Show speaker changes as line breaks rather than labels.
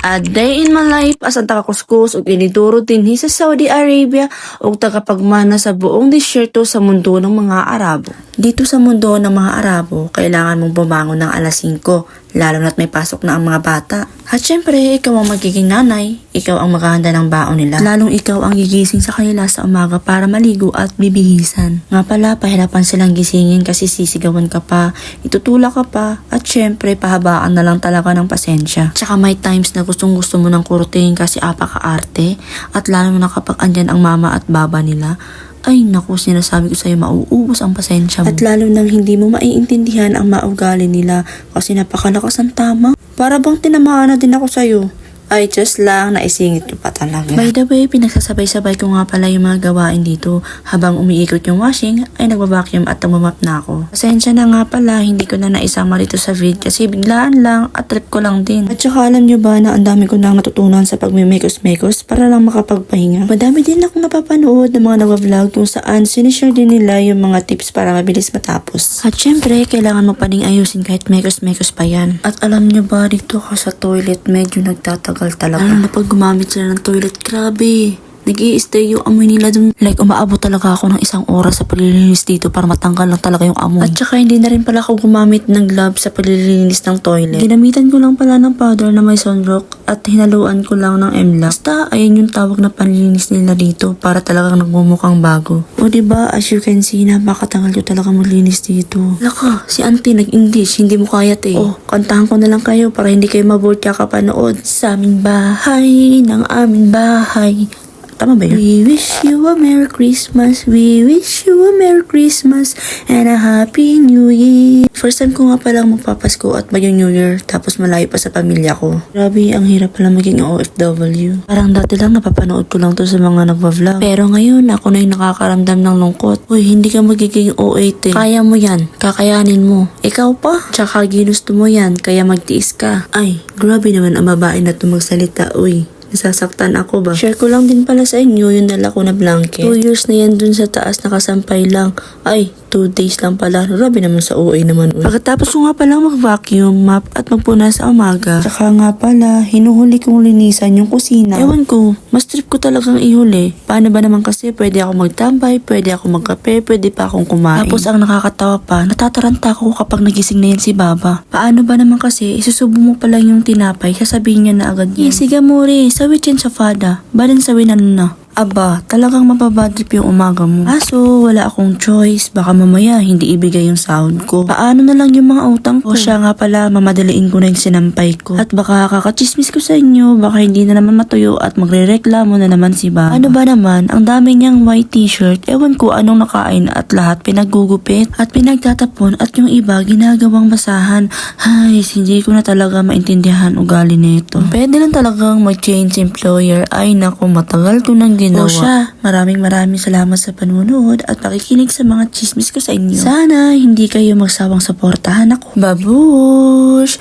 A day in my life as ang tagakuskus ug iniduro dinhi sa Saudi Arabia ug tagapagmana sa buong disyerto sa mundo ng mga Arabo. Dito sa mundo ng mga Arabo, kailangan mong bumangon ng alas 5, lalo na't may pasok na ang mga bata. At syempre, ikaw ang magiging nanay, ikaw ang maghahanda ng baon nila. Lalong ikaw ang gigising sa kanila sa umaga para maligo at bibihisan. Nga pala, pahirapan silang gisingin kasi sisigawan ka pa, itutulak ka pa, at syempre, pahabaan na lang talaga ng pasensya. Tsaka may times na gustong gusto mo ng kurutin kasi apaka-arte, at lalo na kapag andyan ang mama at baba nila, ay naku, sinasabi ko sa'yo, mauubos ang pasensya mo. At lalo nang hindi mo maiintindihan ang maugali nila kasi napakalakas ang tama. Para bang tinamaan na din ako sa'yo. Ay, just lang, naisingit ko pa talaga. By the way, pinagsasabay-sabay ko nga pala yung mga gawain dito. Habang umiikot yung washing, ay nagbabacuum at nagmamap na ako. Pasensya na nga pala, hindi ko na naisama dito sa vid kasi biglaan lang at trip ko lang din. At saka alam nyo ba na ang dami ko nang natutunan sa pagmimekos-mekos para lang makapagpahinga. Madami din akong napapanood ng mga nag-vlog kung saan sinishare din nila yung mga tips para mabilis matapos. At syempre, kailangan mo pa ding ayusin kahit mekos-mekos pa yan. At alam nyo ba, dito ka sa toilet, medyo nagtatagal talaga. Alam na pag gumamit sila ng toilet, grabe. Nag-i-stay yung amoy nila dun. Like, umaabot talaga ako ng 1 oras sa paglilinis dito para matanggal lang talaga yung amoy. At saka hindi na rin pala ako gumamit ng gloves sa paglilinis ng toilet. Ginamitan ko lang pala ng powder na may sunrock at hinaluan ko lang ng M-Lock. Basta, ayun yung tawag na panlilinis nila dito para talagang nagmumukhang bago. O diba, as you can see, napakatagal ko talaga maglinis dito. Laka, si auntie nag-English, hindi mo kaya Oh, kantahan ko na lang kayo para hindi kayo maboard kakapanood. Sa aming bahay, ng aming bahay. Tama ba yun? We wish you a Merry Christmas. We wish you a Merry Christmas and a Happy New Year. First time ko nga palang magpapasko at mag-New Year tapos malayo pa sa pamilya ko. Grabe, ang hirap pala maging OFW. Parang dati lang napapanood ko lang to sa mga nagva-vlog. Pero ngayon ako na yung nakakaramdam ng lungkot. Uy, hindi ka magiging OAT. Kaya mo yan. Kakayanin mo. Ikaw pa? Tsaka ginusto mo yan kaya magtiis ka. Ay, grabe naman ang babae na to magsalita. Uy, nasasaktan ako ba? Share ko lang din pala sa inyo yung dala ko na blanket. 2 years na yan dun sa taas nakasampay lang. Ay, 2 days lang pala. Grabe naman sa OA naman. Pagkatapos ko nga pala mag-vacuum, map at magpuna sa umaga. Tsaka nga pala, hinuhuli kong linisan yung kusina. Ewan ko, mas trip ko talagang ihuli. Paano ba naman kasi pwede ako magtambay, pwede ako magkape, pwede pa akong kumain. Tapos ang nakakatawa pa, natataranta ako kapag nagising na yan si Baba. Paano ba naman kasi, isusubo mo pa lang yung tinapay, sasabihin niya na agad yan. Sige Mori, sawit yan sa fada. Balin sawinan na. Aba, talagang mapabadrip yung umaga mo. Aso, wala akong choice. Baka mamaya hindi ibigay yung sahod ko. Paano na lang yung mga utang ko? O siya nga pala, mamadaliin ko na yung sinampay ko. At baka kakachismis ko sa inyo, baka hindi na naman matuyo at magrereklamo na naman si Baba. Ano ba naman, ang dami niyang white t-shirt, ewan ko anong nakain at lahat pinagugupit at pinagtatapon at yung iba ginagawang basahan. Ay, hindi ko na talaga maintindihan ugali nito. Pwede lang talagang mag-change employer. Ay naku, matagal ko nang ginawa. O siya, maraming salamat sa panunood at pakikinig sa mga chismis ko sa inyo. Sana hindi kayo magsawang suportahan ako. Babush!